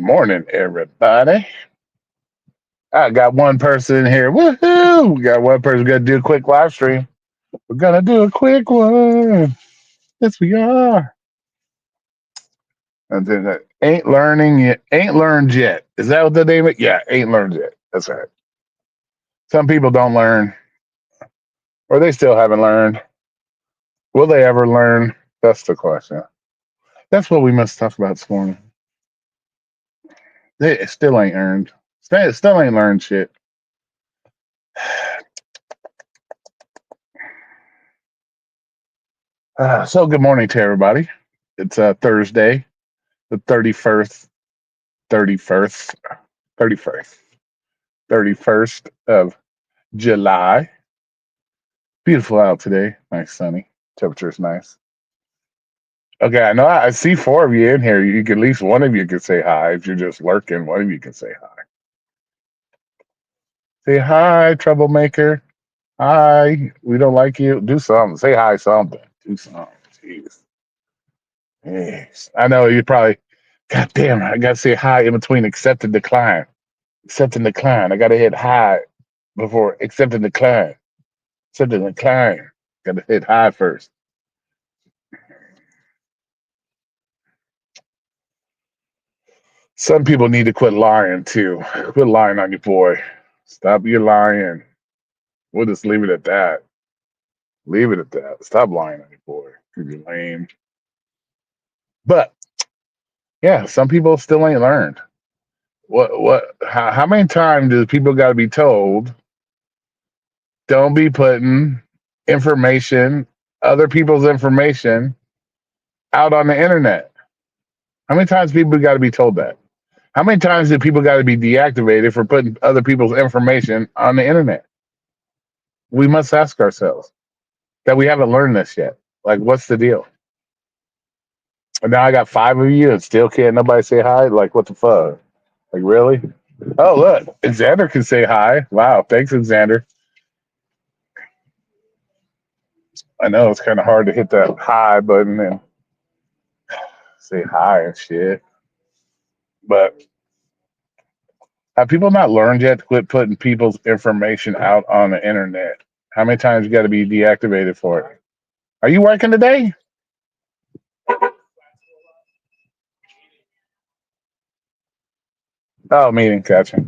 morning, everybody. I got one person here. Woohoo! We got one person going to do a quick live stream. We're going to do a quick one. Yes, we are. And then ain't learning yet. Ain't learned yet. Is that what the name is? Yeah, ain't learned yet. That's right. Some people don't learn, or they still haven't learned. Will they ever learn? That's the question. That's what we must talk about this morning. They still ain't earned. Still ain't learned shit. So good morning to everybody. It's Thursday, the 31st, 31st, 31st, 31st of July. Beautiful out today. Nice sunny. Temperature's nice. Okay, I know I see four of you in here. You can, at least one of you can say hi. If you're just lurking, one of you can say hi. Say hi, troublemaker. Hi. We don't like you. Do something. Say hi, something. Do something. Jeez. Yes. I know you probably, God damn, I got to say hi in between accept and decline. Accept and decline. I got to hit hi before accept and decline. Accept and decline. Got to hit hi first. Some people need to quit lying too. Quit lying on your boy. Stop your lying. We'll just leave it at that. Leave it at that. Stop lying on your boy. You're lame. But yeah, some people still ain't learned. How many times do people got to be told don't be putting information, other people's information out on the internet? How many times people got to be told that? How many times do people got to be deactivated for putting other people's information on the internet? We must ask ourselves that we haven't learned this yet. Like, what's the deal? And now I got five of you and still can't nobody say hi? Like, what the fuck? Like, really? Oh, look, Xander can say hi. Wow, thanks, Xander. I know it's kind of hard to hit that hi button and say hi and shit. But have people not learned yet to quit putting people's information out on the internet? How many times you got to be deactivated for it? Are you working today? Oh, meeting, gotcha.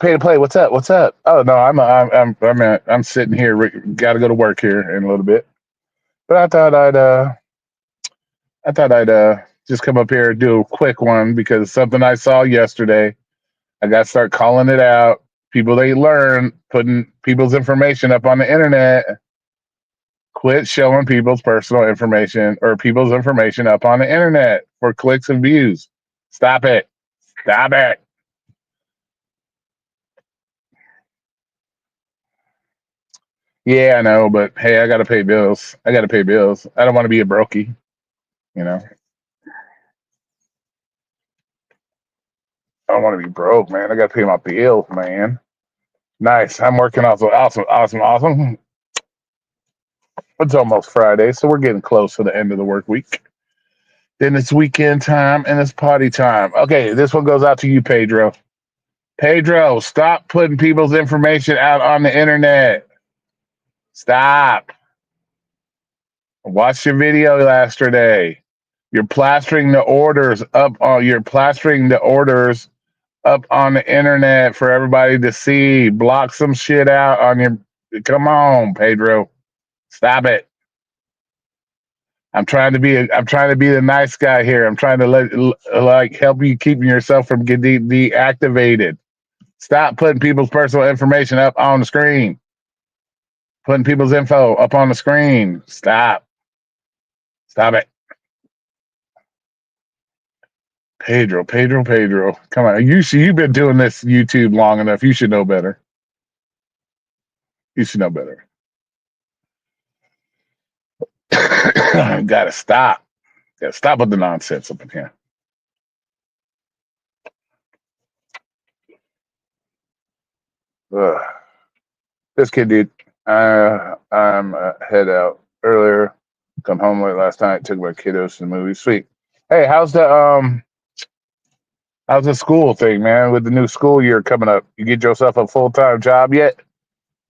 Pay to play. What's up? What's up? Oh no, I'm sitting here. Got to go to work here in a little bit. But I thought I'd just come up here and do a quick one because something I saw yesterday. I got to start calling it out. People they learn putting people's information up on the internet. Quit showing people's personal information or people's information up on the internet for clicks and views. Stop it. Stop it. Yeah, I know, but hey, I got to pay bills. I got to pay bills. I don't want to be a brokey, you know. I don't want to be broke, man. I got to pay my bills, man. Nice. I'm working also. Awesome, awesome, awesome. It's almost Friday, so we're getting close to the end of the work week. Then it's weekend time and it's party time. Okay, this one goes out to you, Pedro. Pedro, stop putting people's information out on the internet. Stop. Watch your video yesterday. You're plastering the orders up on the internet for everybody to see. Block some shit out on your come on, Pedro. Stop it. I'm trying to be the nice guy here. I'm trying to help you keeping yourself from getting deactivated. Stop putting people's personal information up on the screen. Putting people's info up on the screen. Stop. Stop it. Pedro. Come on. You've been doing this YouTube long enough. You should know better. You should know better. Gotta stop. Gotta stop with the nonsense up in here. Ugh. This kid, dude. I'm head out earlier. Come home late last night. Took my kiddos to the movie. Sweet. Hey, how's the How's the school thing, man? With the new school year coming up, you get yourself a full-time job yet?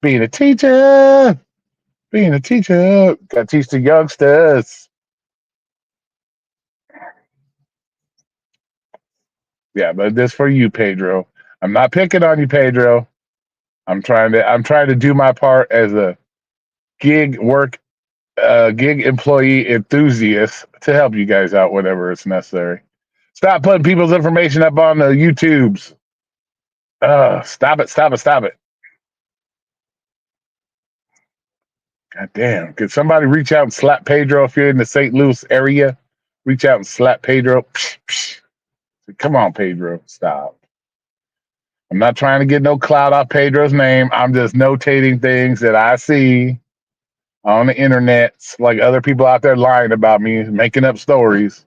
Being a teacher, got to teach the youngsters. Yeah, but this for you, Pedro. I'm not picking on you, Pedro. I'm trying to do my part as a gig work gig employee enthusiast to help you guys out whenever it's necessary. Stop putting people's information up on the YouTubes. Stop it, stop it, stop it. God damn. Could somebody reach out and slap Pedro if you're in the St. Louis area? Reach out and slap Pedro. Psh, psh. Come on, Pedro. Stop. I'm not trying to get no clout off Pedro's name. I'm just notating things that I see on the internet, like other people out there lying about me, making up stories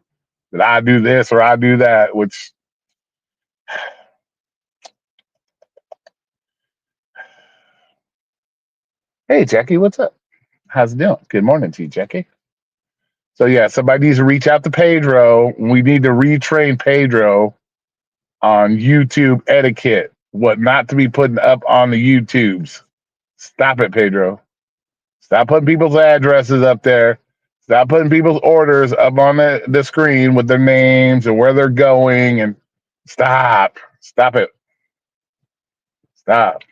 that I do this or I do that, which, hey, Jackie, what's up? How's it doing? Good morning to you, Jackie. So, yeah, somebody needs to reach out to Pedro. We need to retrain Pedro on YouTube etiquette, what not to be putting up on the YouTubes. Stop it, Pedro. Stop putting people's addresses up there. Stop putting people's orders up on the screen with their names and where they're going. And stop. Stop it. Stop.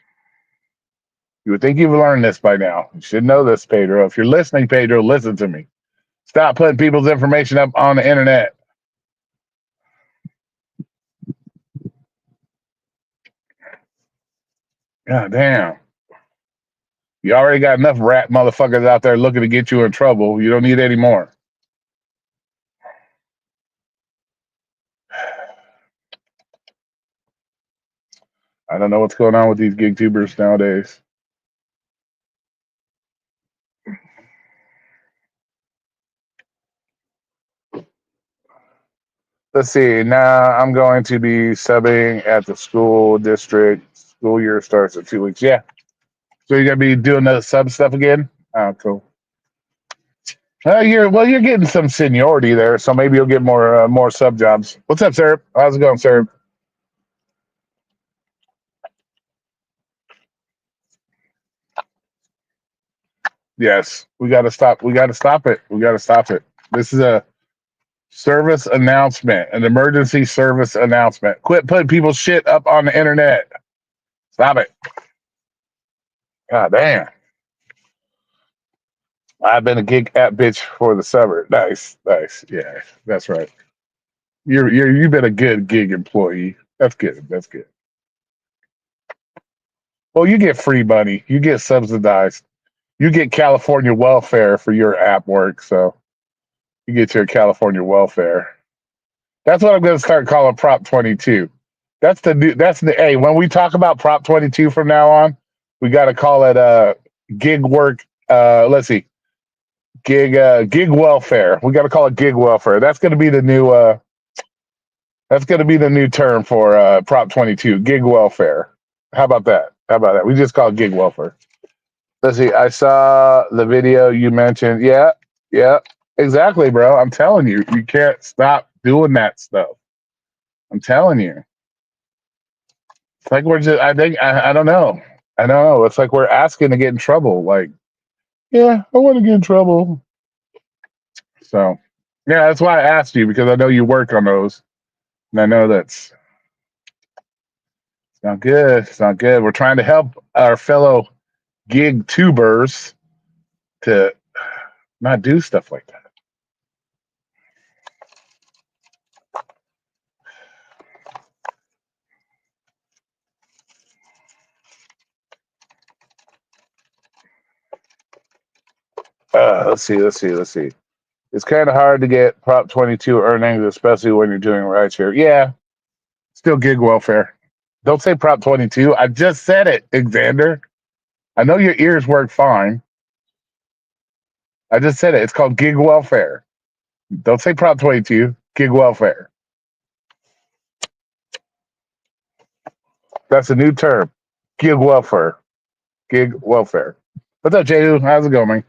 You would think you've learned this by now. You should know this, Pedro. If you're listening, Pedro, listen to me. Stop putting people's information up on the internet. God damn. You already got enough rat motherfuckers out there looking to get you in trouble. You don't need any more. I don't know what's going on with these gig tubers nowadays. Let's see. Now I'm going to be subbing at the school district. School year starts in 2 weeks. Yeah. So you're gonna be doing the sub stuff again? Oh, cool. You're getting some seniority there, so maybe you'll get more sub jobs. What's up, sir? How's it going, sir? Yes, we got to stop. We got to stop it. We got to stop it. This is a service announcement, an emergency service announcement. Quit putting people's shit up on the internet. Stop it. God damn. I've been a gig app bitch for the summer. Nice, nice. Yeah, that's right. You've been a good gig employee. That's good. That's good. Well, you get free money. You get subsidized. You get California welfare for your app work. So you get your California welfare. That's what I'm going to start calling Prop 22. That's the new. That's the hey. When we talk about Prop 22 from now on, we got to call it gig work. Let's see, gig welfare. We got to call it gig welfare. That's going to be the new. That's going to be the new term for Prop 22. Gig welfare. How about that? How about that? We just call it gig welfare. Let's see. I saw the video you mentioned. Yeah, yeah, exactly, bro. I'm telling you, you can't stop doing that stuff. I'm telling you. It's like we're just. I think I don't know. I don't know. It's like we're asking to get in trouble. Like, yeah, I want to get in trouble. So, yeah, that's why I asked you because I know you work on those, and I know that's it's not good. It's not good. We're trying to help our fellow gig tubers to not do stuff like that. Let's see. Let's see. Let's see. It's kind of hard to get Prop 22 earnings, especially when you're doing rideshare. Yeah, still gig welfare. Don't say Prop 22. I just said it, Xander. I know your ears work fine. I just said it. It's called gig welfare. Don't say Prop 22. Gig welfare. That's a new term. Gig welfare. Gig welfare. What's up, Jehu? How's it going, man?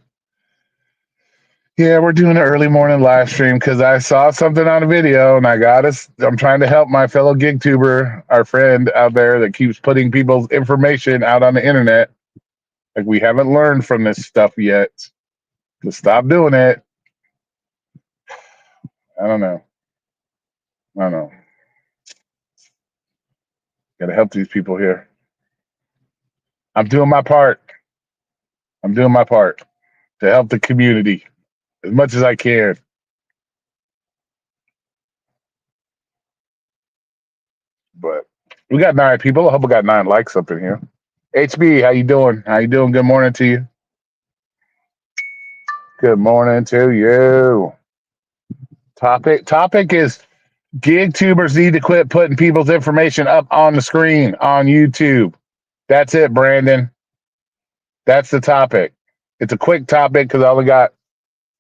Yeah, we're doing an early morning live stream because I saw something on a video and I got us. I'm trying to help my fellow gig tuber, our friend out there that keeps putting people's information out on the internet. Like we haven't learned from this stuff yet. To stop doing it. I don't know. I don't know. Got to help these people here. I'm doing my part. I'm doing my part to help the community as much as I can. But we got 9 people. I hope we got 9 likes up in here. HB, how you doing? How you doing? Good morning to you. Good morning to you. Topic is gig tubers need to quit putting people's information up on the screen on YouTube. That's it, Brandon. That's the topic. It's a quick topic because I only got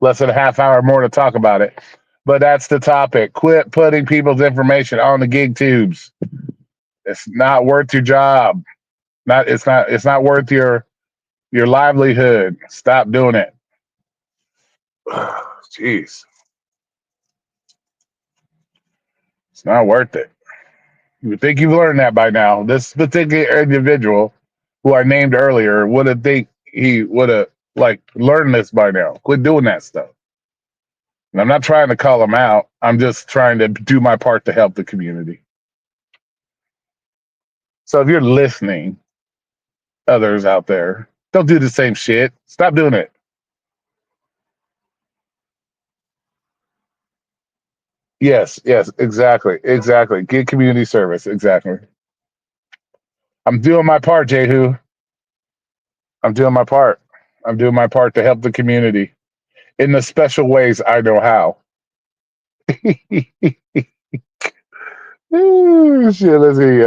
less than a half hour more to talk about it. But that's the topic. Quit putting people's information on the gig tubes. It's not worth your job. It's not worth your livelihood. Stop doing it. Jeez. It's not worth it. You would think you've learned that by now. This particular individual who I named earlier would have think he would have like learned this by now. Quit doing that stuff. And I'm not trying to call him out. I'm just trying to do my part to help the community. So if you're listening, others out there, don't do the same shit. Stop doing it. Yes, exactly. Get community service. Exactly. I'm doing my part, Jehu. I'm doing my part. I'm doing my part to help the community in the special ways I know how. Ooh, shit, let's see.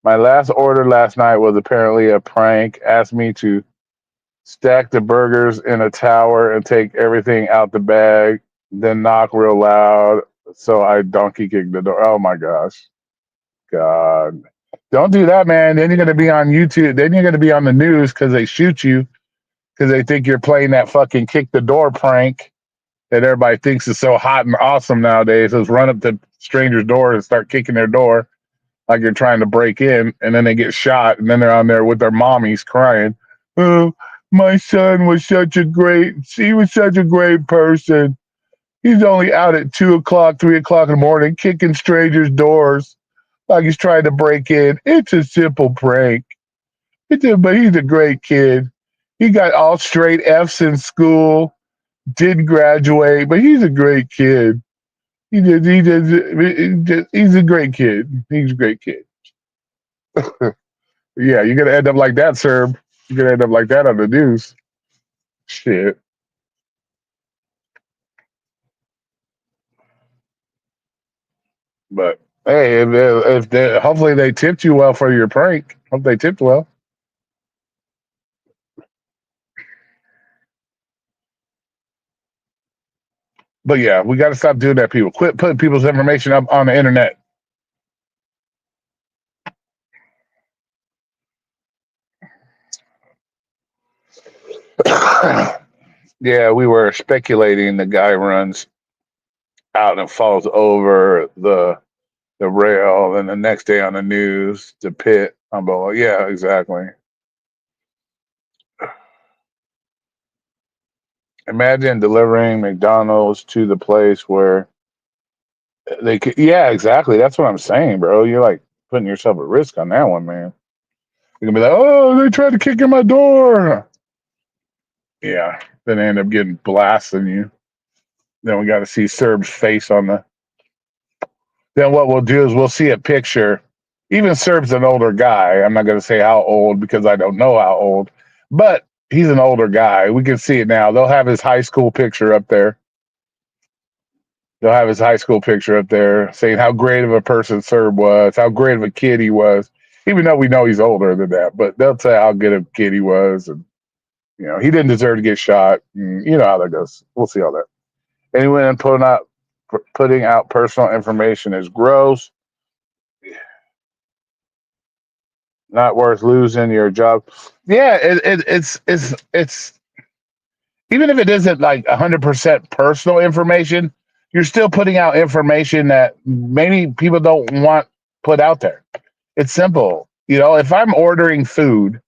My last order last night was apparently a prank. Asked me to stack the burgers in a tower and take everything out the bag, then knock real loud. So I donkey kicked the door. Oh my gosh. God. Don't do that, man. Then you're going to be on YouTube. Then you're going to be on the news because they shoot you because they think you're playing that fucking kick the door prank that everybody thinks is so hot and awesome nowadays. Is run up to strangers' door and start kicking their door like you're trying to break in, and then they get shot, and then they're on there with their mommies crying. Oh, my son was he was such a great person. He's only out at 2 o'clock, 3 o'clock in the morning, kicking strangers' doors like he's trying to break in. It's a simple prank. But he's a great kid. He got all straight F's in school, didn't graduate, but he's a great kid. He's a great kid. He's a great kid. Yeah, you're gonna end up like that, sir. You're gonna end up like that on the news. Shit. But hey, if they, hopefully they tipped you well for your prank. Hope they tipped well. But yeah, we got to stop doing that. People quit putting people's information up on the internet. Yeah, we were speculating the guy runs out and falls over the rail, and the next day on the news, the pit. Yeah, exactly. Imagine delivering McDonald's to the place where they could. Yeah, exactly. That's what I'm saying, bro. You're like putting yourself at risk on that one, man. You're gonna be like, oh, they tried to kick in my door. Yeah, then they end up getting blasting you. Then we got to see Serb's face on the. Then what we'll do is we'll see a picture. Even Serb's an older guy. I'm not going to say how old because I don't know how old, but he's an older guy. We can see it now. They'll have his high school picture up there. They'll have his high school picture up there saying how great of a person Serb was, how great of a kid he was, even though we know he's older than that. But they'll say how good of a kid he was. And, he didn't deserve to get shot. And you know how that goes. We'll see all that. Anyone putting out personal information is gross. Not worth losing your job. Yeah, it's even if it isn't like 100% personal information, you're still putting out information that maybe people don't want put out there. It's simple. You know, if I'm ordering food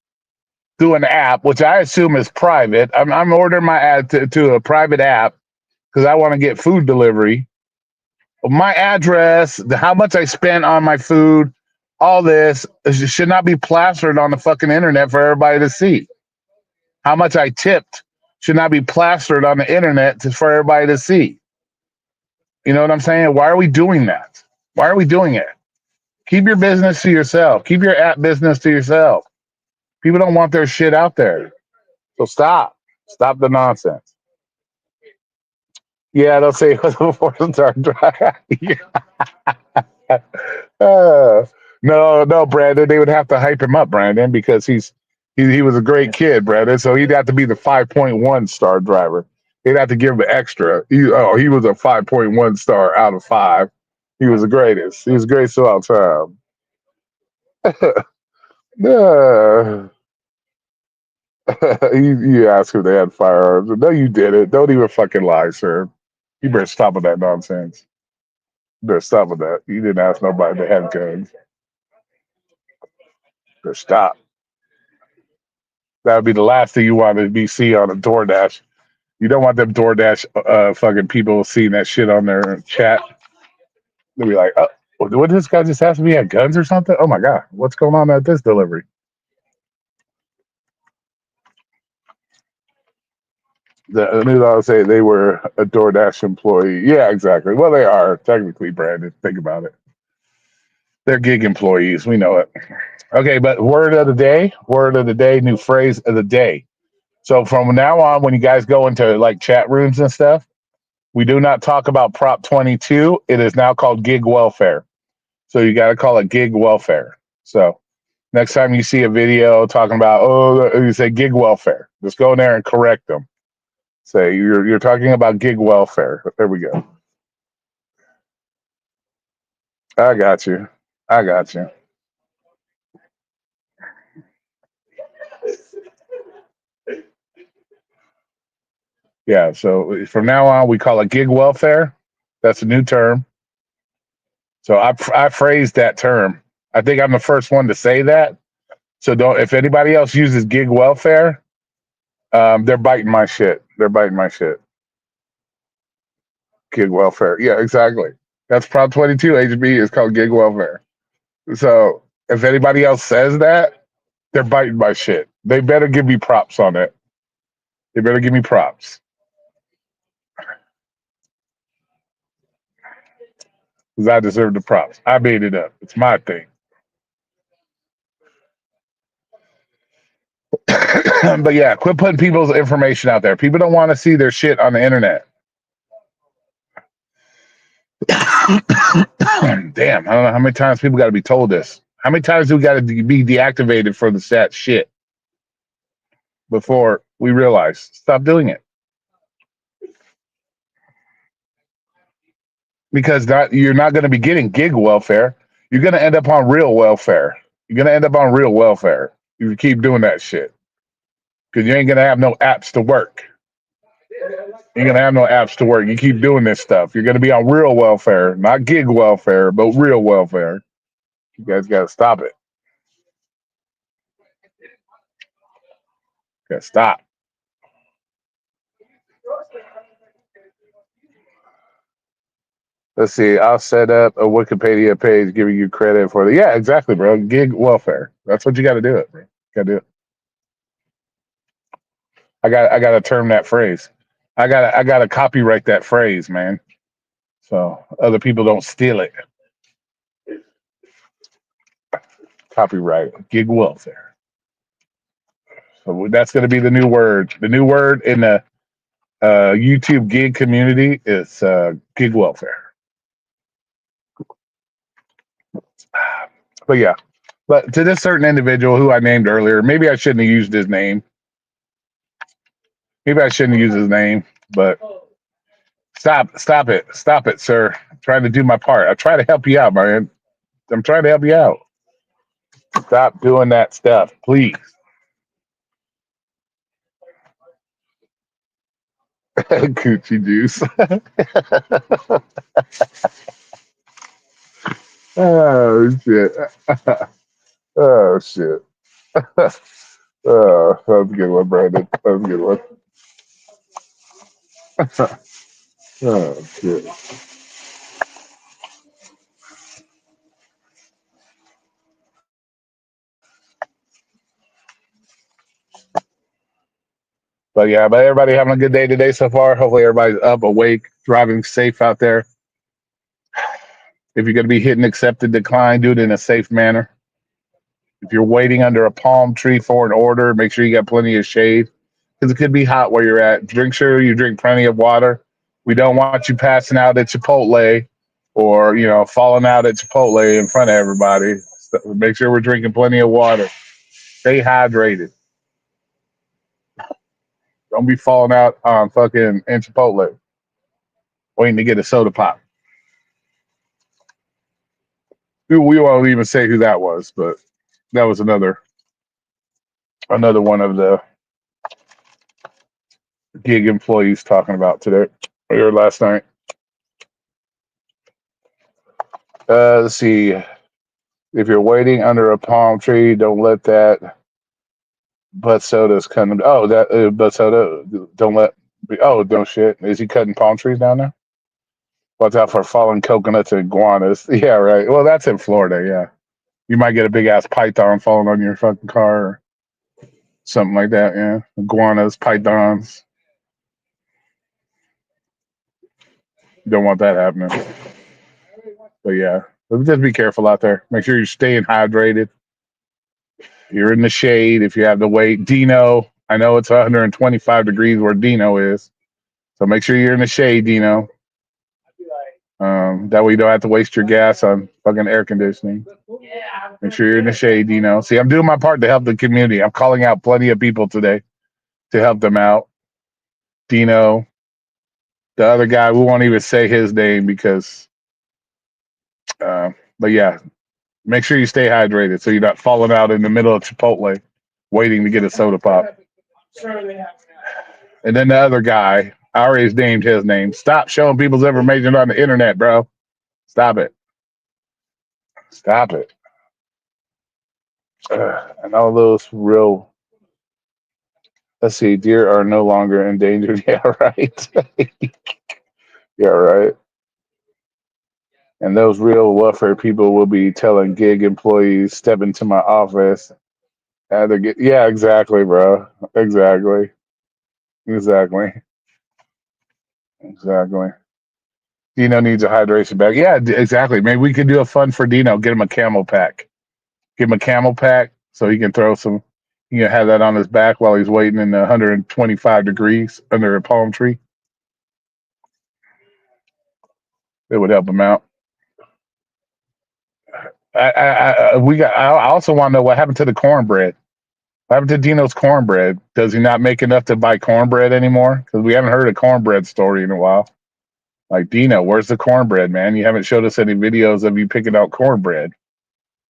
through an app, which I assume is private, I'm ordering my ad to a private app because I want to get food delivery. My address, how much I spent on my food, all this should not be plastered on the fucking internet for everybody to see. How much I tipped should not be plastered on the internet for everybody to see. You know what I'm saying? Why are we doing that? Why are we doing it? Keep your business to yourself. Keep your app business to yourself. People don't want their shit out there. So stop. Stop the nonsense. Yeah, they'll say it was a 4-star drive. Uh, no, Brandon. They would have to hype him up, Brandon, because he was a great kid, Brandon. So he'd have to be the 5.1 star driver. They'd have to give him extra. He was a 5.1 star out of 5. He was the greatest. He was the greatest of all time. Yeah. you asked if they had firearms. No, you didn't. Don't even fucking lie, sir. You better stop with that nonsense. You better stop with that. You didn't ask nobody to have guns. Better stop. That would be the last thing you want to be see on a DoorDash. You don't want them DoorDash fucking people seeing that shit on their chat. They'll be like, oh, what did this guy just ask me? He had guns or something? Oh my God, what's going on at this delivery? The news I would say they were a DoorDash employee. Yeah, exactly. Well, they are technically, Brandon. Think about it. They're gig employees. We know it. Okay, but word of the day, new phrase of the day. So from now on, when you guys go into like chat rooms and stuff, we do not talk about Prop 22. It is now called gig welfare. So you got to call it gig welfare. So next time you see a video talking about, oh, you say gig welfare, just go in there and correct them. Say you're talking about gig welfare. There we go. I got you. I got you. Yeah. So from now on, we call it gig welfare. That's a new term. So I phrased that term. I think I'm the first one to say that. So don't. If anybody else uses gig welfare, they're biting my shit. They're biting my shit. Gig welfare. Yeah, exactly. That's Prop 22. HB is called gig welfare. So if anybody else says that, they're biting my shit. They better give me props on it. They better give me props because I deserve the props. I made it up. It's my thing. But yeah, quit putting people's information out there. People don't want to see their shit on the internet. Damn, I don't know how many times people got to be told this. How many times do we got to be deactivated for the sat shit before we realize stop doing it? Because you're not going to be getting gig welfare. You're going to end up on real welfare. You're going to end up on real welfare if you keep doing that shit. Because you ain't going to have no apps to work. You're going to have no apps to work. You keep doing this stuff. You're going to be on real welfare, not gig welfare, but real welfare. You guys got to stop it. Got to stop. Let's see. I'll set up a Wikipedia page giving you credit for the. Yeah, exactly, bro. Gig welfare. That's what you got to do it, bro. Got to do it. I got to term that phrase. I got to copyright that phrase, man. So other people don't steal it. Copyright gig welfare. So that's going to be the new word. The new word in the YouTube gig community is gig welfare. But yeah, but to this certain individual who I named earlier, maybe I shouldn't have used his name. Maybe I shouldn't use his name, but stop it, sir. I'm trying to do my part. I try to help you out, man. I'm trying to help you out. Stop doing that stuff, please. Coochie juice. Oh shit. Oh shit. Oh, that was a good one, Brandon. That was a good one. Oh shit. But yeah, but everybody having a good day today so far. Hopefully everybody's up, awake, driving safe out there. If you're gonna be hitting accepted decline, do it in a safe manner. If you're waiting under a palm tree for an order, make sure you got plenty of shade because it could be hot where you're at. Drink sure you drink plenty of water. We don't want you passing out at Chipotle or falling out at Chipotle in front of everybody. So make sure we're drinking plenty of water. Stay hydrated. Don't be falling out on fucking in Chipotle waiting to get a soda pop. We won't even say who that was, but that was another one of the gig employees talking about today or last night. Let's see. If you're waiting under a palm tree, don't let that butt soda's come. Oh, that butt soda. Don't let. Oh, no shit. Is he cutting palm trees down there? Watch out for fallen coconuts and iguanas. Yeah, right. Well, that's in Florida. Yeah, you might get a big ass python falling on your fucking car or something like that. Yeah, iguanas, pythons. You don't want that happening. But yeah, just be careful out there. Make sure you're staying hydrated. You're in the shade if you have to wait. Dino, I know it's 125 degrees where Dino is, so make sure you're in the shade, Dino. That way you don't have to waste your gas on fucking air conditioning. Make sure you're in the shade, Dino. See, I'm doing my part to help the community. I'm calling out plenty of people today to help them out. Dino, the other guy, we won't even say his name because, but yeah, make sure you stay hydrated so you're not falling out in the middle of Chipotle waiting to get a soda pop. And then the other guy, I already named his name. Stop showing people's information on the internet, bro. Stop it. Stop it. And all those real, let's see, deer are no longer endangered. Yeah, right. Yeah, right. And those real welfare people will be telling gig employees, step into my office. Yeah, exactly, bro. Exactly. Exactly. Exactly. Dino needs a hydration bag. Yeah, exactly. Maybe we could do a fun for Dino. Get him a camel pack. Give him a camel pack so he can throw some. He can have that on his back while he's waiting in the 125 degrees under a palm tree. It would help him out. I also want to know what happened to the cornbread. What happened to Dino's cornbread? Does he not make enough to buy cornbread anymore? Because we haven't heard a cornbread story in a while. Like, Dino, where's the cornbread, man? You haven't showed us any videos of you picking out cornbread.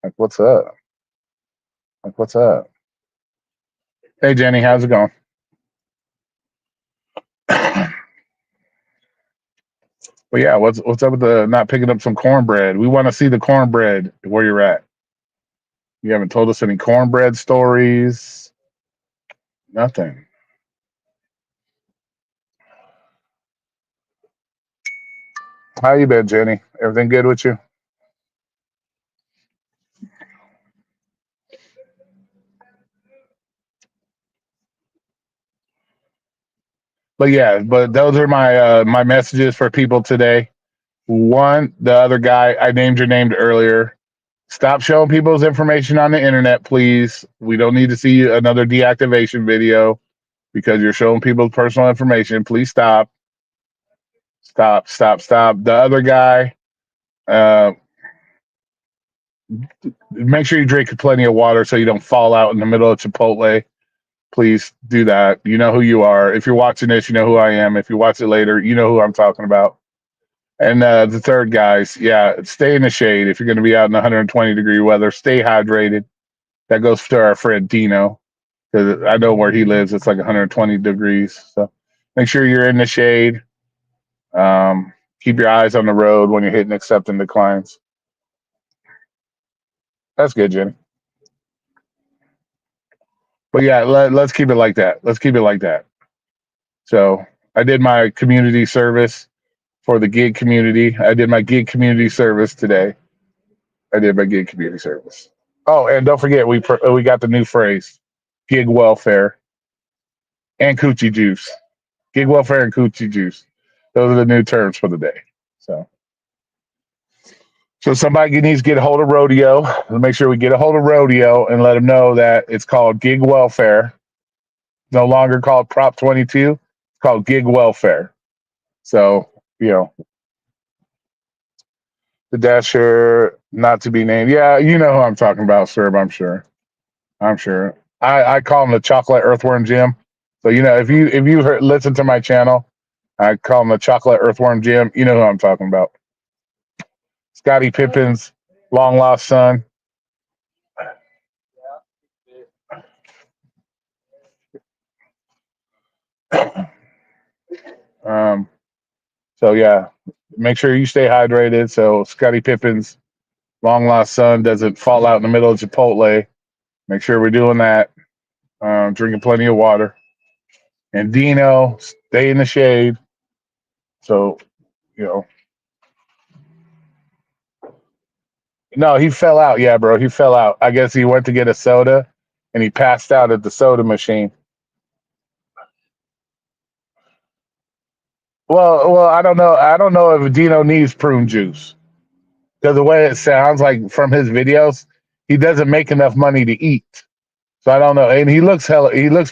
Like, what's up? Like, what's up? Hey, Jenny, how's it going? But yeah, what's up with the not picking up some cornbread? We want to see the cornbread where you're at. You haven't told us any cornbread stories. Nothing. How you been, Jenny? Everything good with you? But yeah, but those are my messages for people today. One, the other guy I named your name earlier. Stop showing people's information on the internet, please. We don't need to see another deactivation video because you're showing people's personal information. Please stop. Stop, stop, stop. The other guy, uh, make sure you drink plenty of water so you don't fall out in the middle of Chipotle. Please do that. You know who you are. If you're watching this, you know who I am. If you watch it later, you know who I'm talking about. And the third, guys, yeah, stay in the shade. If you're going to be out in 120-degree weather, stay hydrated. That goes to our friend Dino, because I know where he lives. It's like 120 degrees. So Make sure you're in the shade. Keep your eyes on the road when you're hitting accept and declines. That's good, Jenny. But yeah, let's keep it like that. Let's keep it like that. So I did my community service for the gig community. I did my gig community service today. I did my gig community service. Oh, and don't forget we got the new phrase, gig welfare and coochie juice. Gig welfare and coochie juice. Those are the new terms for the day. So somebody needs to get a hold of Rodeo. Make sure we get a hold of Rodeo and let them know that it's called gig welfare. No longer called Prop 22. It's called gig welfare. So, the dasher not to be named. Yeah, you know who I'm talking about, sir. I'm sure. I'm sure. I call him the chocolate earthworm Jim. So if you listen to my channel, I call him the chocolate earthworm Jim. You know who I'm talking about. Scottie Pippen's long lost son. Um, so yeah, make sure you stay hydrated so Scottie Pippen's long lost son doesn't fall out in the middle of Chipotle. Make sure we're doing that. Drinking plenty of water. And Dino, stay in the shade. So, you know. No, he fell out. Yeah, bro. He fell out. I guess he went to get a soda and he passed out at the soda machine. Well, I don't know. I don't know if Dino needs prune juice. Because the way it sounds like from his videos, he doesn't make enough money to eat. So I don't know. And he looks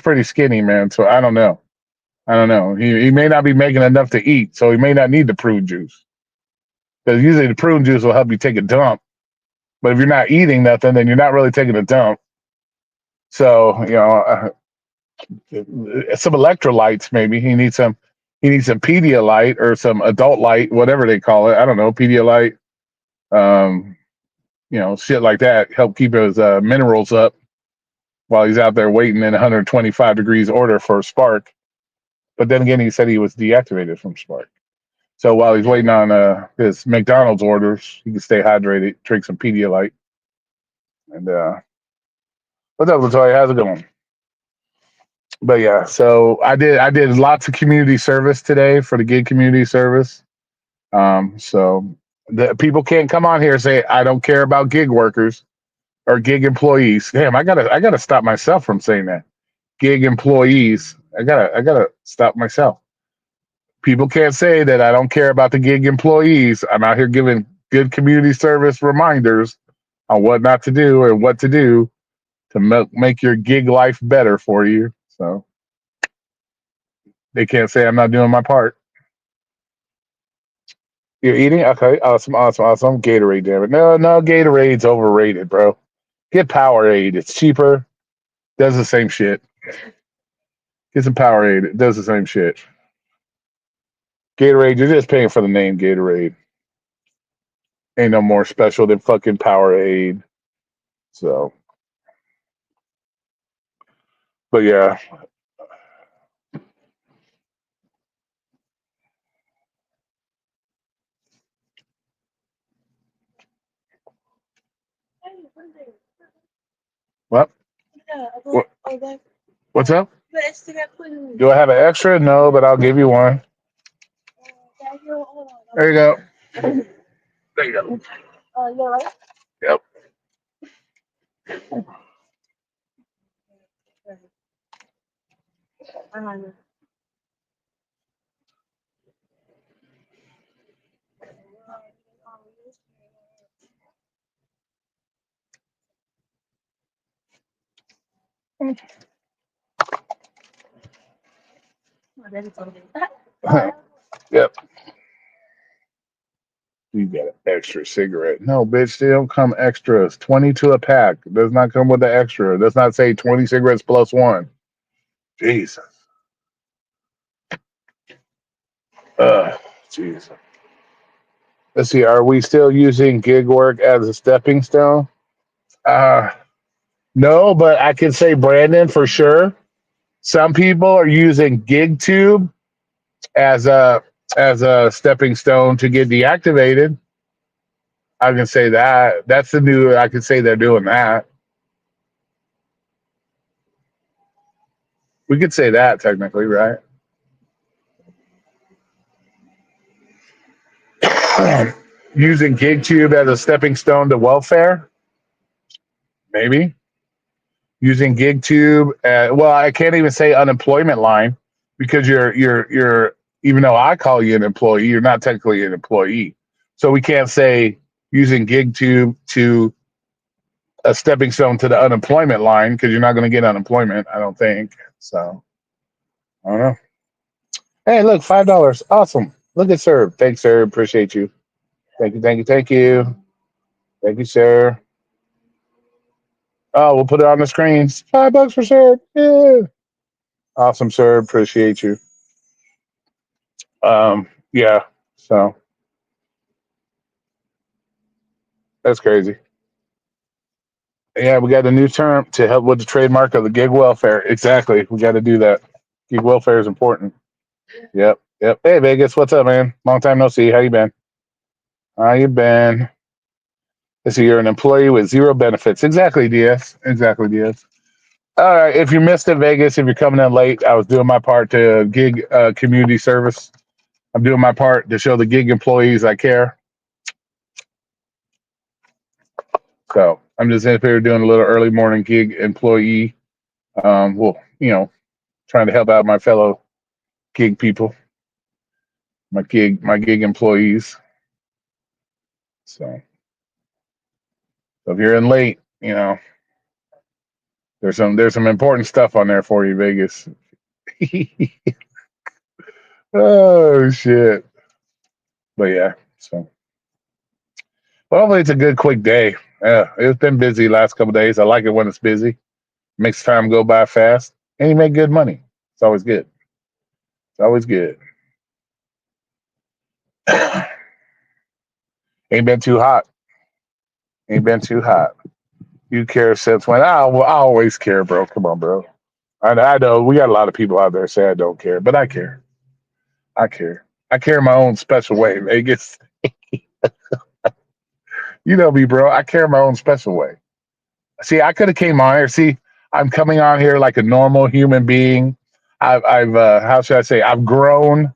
pretty skinny, man. So I don't know. I don't know. He may not be making enough to eat, so he may not need the prune juice. Because usually the prune juice will help you take a dump. But if you're not eating nothing, then you're not really taking a dump. So some electrolytes maybe he needs some. He needs some Pedialyte or some adult light, whatever they call it. I don't know, Pedialyte. Um, shit like that. Help keep his minerals up while he's out there waiting in 125 degrees order for Spark. But then again, he said he was deactivated from Spark. So while he's waiting on his McDonald's orders, he can stay hydrated, drink some Pedialyte. And what's up, Latoya? How's it going? But yeah, so I did lots of community service today for the gig community service. So the people can't come on here and say I don't care about gig workers or gig employees. Damn, I gotta stop myself from saying that. Gig employees. I gotta stop myself. People can't say that I don't care about the gig employees. I'm out here giving good community service reminders on what not to do and what to do to make your gig life better for you. So they can't say I'm not doing my part. You're eating? Okay, awesome, awesome, awesome. Gatorade, damn it. No, Gatorade's overrated, bro. Get Powerade. It's cheaper. Does the same shit. Get some Powerade. It does the same shit. Gatorade, you're just paying for the name Gatorade. Ain't no more special than fucking Powerade. So, but yeah. What? What? What's up? Do I have an extra? No, but I'll give you one. There you go. There you go. Yep. Yep. You got an extra cigarette. No, bitch, they don't come extras. 22 a pack. It does not come with the extra. It does not say 20 cigarettes plus one. Jesus. Jesus. Let's see. Are we still using gig work as a stepping stone? Uh, no, but I can say Brandon for sure. Some people are using GigTube as a stepping stone to get deactivated. I can say that. That's the new. I can say they're doing that. We could say that technically, right? Using GigTube as a stepping stone to welfare, maybe. Using GigTube, well, I can't even say unemployment line because you're even though I call you an employee, you're not technically an employee. So we can't say using GigTube to a stepping stone to the unemployment line because you're not going to get unemployment. I don't think so. I don't know. Hey, look, $5. Awesome. Look at sir. Thanks, sir. Appreciate you. Thank you. Thank you. Thank you. Thank you, sir. Oh, we'll put it on the screen. $5 for sir. Yeah. Awesome, sir. Appreciate you. Yeah. So that's crazy. Yeah, we got a new term to help with the trademark of the gig welfare. Exactly. We got to do that. Gig welfare is important. Yep. Yep. Hey, Vegas. What's up, man? Long time no see. How you been? How you been? So you're an employee with zero benefits. Exactly, DS. Exactly, DS. All right. If you missed it, Vegas, if you're coming in late, I was doing my part to gig community service. I'm doing my part to show the gig employees I care. So I'm just in here doing a little early morning gig employee. Well, trying to help out my fellow gig people, my gig employees. So if you're in late, there's some important stuff on there for you, Vegas. Oh shit. But yeah, so well, hopefully it's a good quick day. Yeah, it's been busy last couple of days. I like it when it's busy. Makes time go by fast, and you make good money. It's always good. It's always good. Ain't been too hot. Ain't been too hot. You care since when? I always care, bro. Come on, bro. I know we got a lot of people out there say I don't care, but I care. I care. I care in my own special way, Vegas. You know me, bro. I care in my own special way. See, I could have came on here. See, I'm coming on here like a normal human being. I've how should I say? I've grown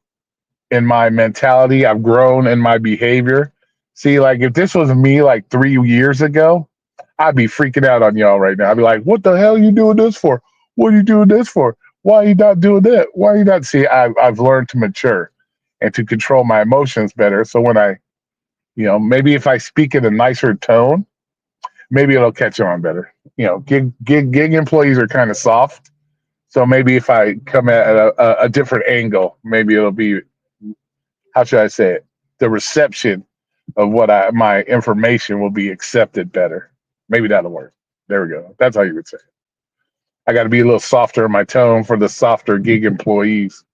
in my mentality. I've grown in my behavior. See, like if this was me like 3 years ago, I'd be freaking out on y'all right now. I'd be like, "What the hell are you doing this for? What are you doing this for? Why are you not doing that? Why are you not?" See, I've learned to mature and to control my emotions better. So when maybe if I speak in a nicer tone, maybe it'll catch on better. Gig employees are kind of soft, so maybe if I come at a different angle, maybe it'll be, how should I say it? The reception of my information will be accepted better. Maybe that'll work. There we go. That's how you would say it. I got to be a little softer in my tone for the softer gig employees.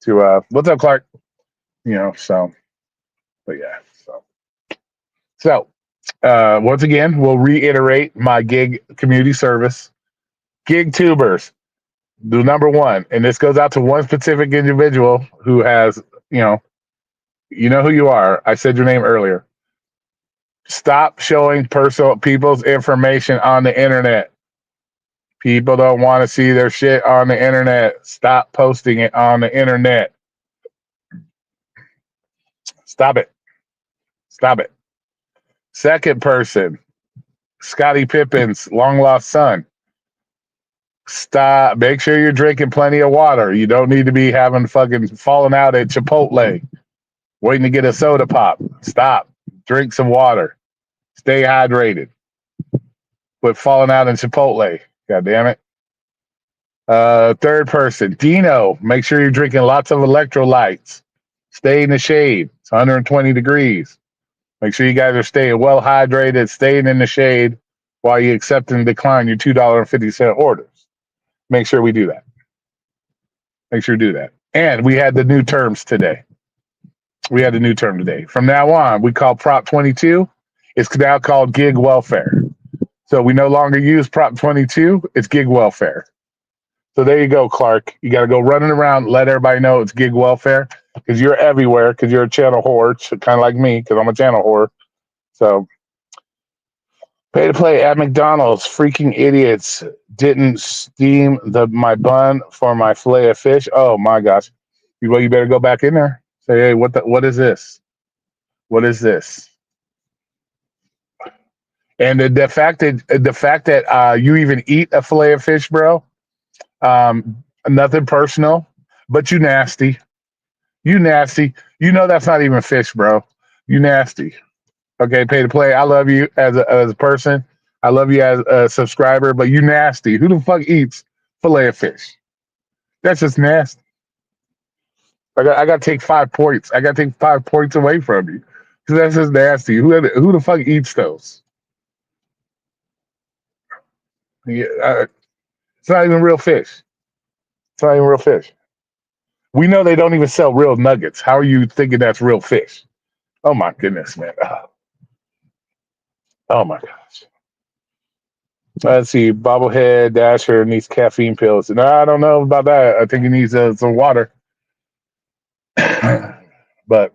What's up, Clark? So, but yeah, once again, we'll reiterate my gig community service. Gig tubers, the number one, and this goes out to one specific individual who has, you know who you are. I said your name earlier. Stop showing people's information on the internet. People don't want to see their shit on the internet. Stop posting it on the internet. Stop it. Stop it. Second person, Scottie Pippen's long lost son. Stop. Make sure you're drinking plenty of water. You don't need to be having fucking falling out at Chipotle, waiting to get a soda pop. Stop. Drink some water. Stay hydrated. Quit falling out in Chipotle. God damn it. Third person, Dino. Make sure you're drinking lots of electrolytes. Stay in the shade. It's 120 degrees. Make sure you guys are staying well hydrated, staying in the shade while you accept and decline your $2.50 orders. Make sure we do that. Make sure you do that. And we had the new terms today. From now on, we call Prop 22. It's now called gig welfare. So we no longer use Prop 22. It's gig welfare. So there you go, Clark. You got to go running around, let everybody know it's gig welfare because you're everywhere because you're a channel whore, kind of like me because I'm a channel whore. So pay to play at McDonald's. Freaking idiots didn't steam my bun for my fillet of fish. Oh my gosh! Well, you better go back in there. Say, hey, what is this? What is this? And the fact that you even eat a fillet of fish, bro. Nothing personal, but you nasty. You nasty. You know that's not even fish, bro. You nasty. Okay, pay to play. I love you as a person. I love you as a subscriber, but you nasty. Who the fuck eats fillet of fish? That's just nasty. I got to take 5 points. I got to take 5 points away from you because that's just nasty. Who the fuck eats those? Yeah, it's not even real fish. It's not even real fish. We know they don't even sell real nuggets. How are you thinking that's real fish? Oh my goodness, man. Oh my gosh. Let's see. Bobblehead Dasher needs caffeine pills. No, I don't know about that. I think he needs some water. but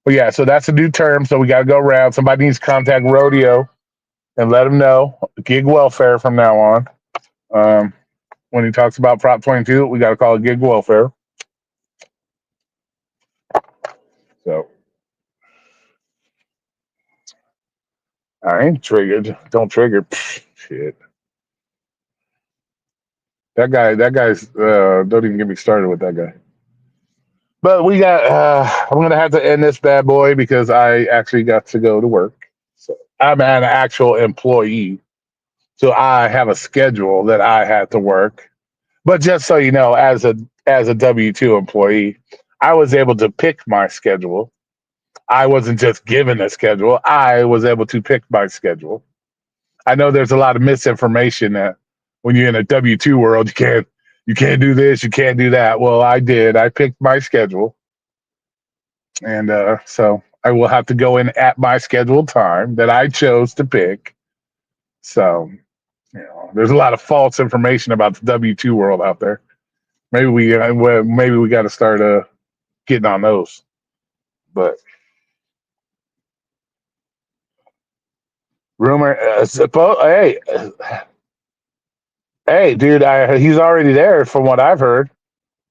yeah, so that's a new term. So we got to go around. Somebody needs to contact Rodeo and let him know gig welfare from now on. When he talks about Prop 22, we got to call it gig welfare. So I ain't triggered. Don't trigger. Pfft, shit. That guy's. Don't even get me started with that guy. But we got. I'm gonna have to end this bad boy because I actually got to go to work. So I'm an actual employee, so I have a schedule that I had to work. But just so you know, as a W-2 employee, I was able to pick my schedule. I wasn't just given a schedule. I was able to pick my schedule. I know there's a lot of misinformation that when you're in a W-2 world, you can't do this, you can't do that. Well, I did. I picked my schedule, and so I will have to go in at my scheduled time that I chose to pick. So, there's a lot of false information about the W-2 world out there. Maybe we got to start getting on those. But rumor, hey, dude, he's already there from what I've heard.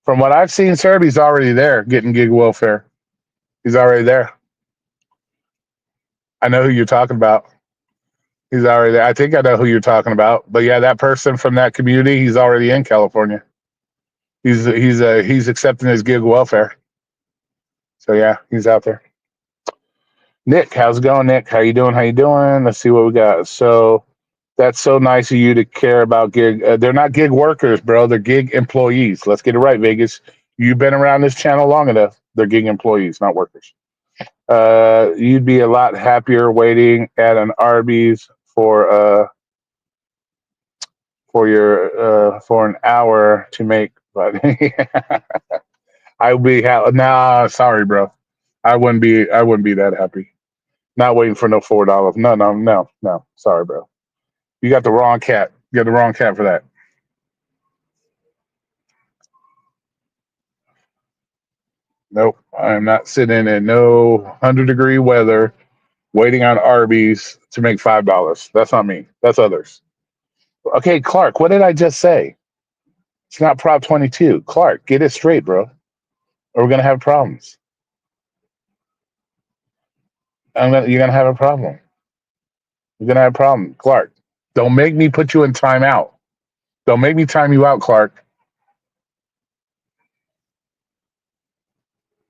From what I've seen, sir, he's already there getting gig welfare. He's already there. I know who you're talking about. He's already there. I think I know who you're talking about. But yeah, that person from that community, he's already in California. He's accepting his gig welfare. So yeah, he's out there. Nick, how's it going, Nick? How you doing? How you doing? Let's see what we got. So that's so nice of you to care about gig. They're not gig workers, bro. They're gig employees. Let's get it right, Vegas. You've been around this channel long enough. They're gig employees, not workers. You'd be a lot happier waiting at an Arby's for an hour to make. But I would be nah. Sorry, bro. I wouldn't be that happy. Not waiting for no $4. No, no, no, no. Sorry, bro. You got the wrong cat. You got the wrong cat for that. Nope. I'm not sitting in no 100-degree weather waiting on Arby's to make $5. That's not me. That's others. Okay, Clark, what did I just say? It's not Prop 22. Clark, get it straight, bro. Or we're gonna have problems. You're gonna have a problem. You're gonna have a problem, Clark. Don't make me put you in timeout. Don't make me time you out, Clark.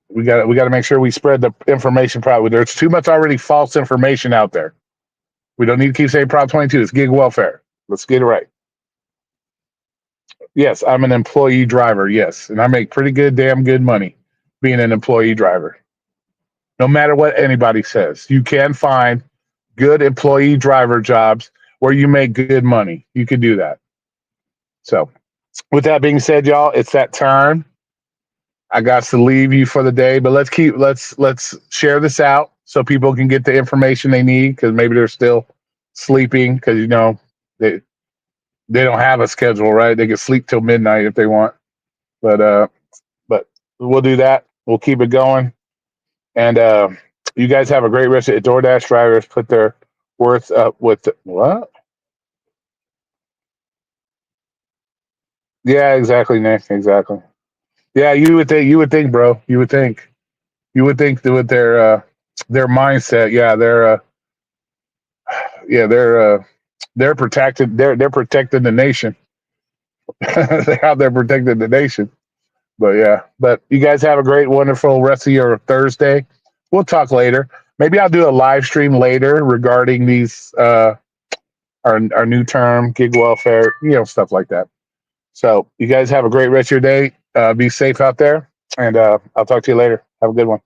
We got to make sure we spread the information properly. There's too much already false information out there. We don't need to keep saying Prop 22. It's gig welfare. Let's get it right. Yes, I'm an employee driver. Yes, and I make pretty damn good money being an employee driver. No matter what anybody says, you can find good employee driver jobs where you make good money. You can do that. So, with that being said, y'all, it's that time. I got to leave you for the day, but let's share this out so people can get the information they need because maybe they're still sleeping because they they don't have a schedule, right? They can sleep till midnight if they want, but but we'll do that. We'll keep it going, and you guys have a great rest of it. DoorDash drivers put their worth up with what? Yeah, exactly, Nick. Exactly. Yeah, you would think. You would think, bro. You would think. You would think that with their mindset, they're protected. They're protecting the nation. They how they're protecting the nation. But yeah, but you guys have a great, wonderful rest of your Thursday. We'll talk later. Maybe I'll do a live stream later regarding these our new term, gig welfare, stuff like that. So you guys have a great rest of your day. Be safe out there, and I'll talk to you later. Have a good one.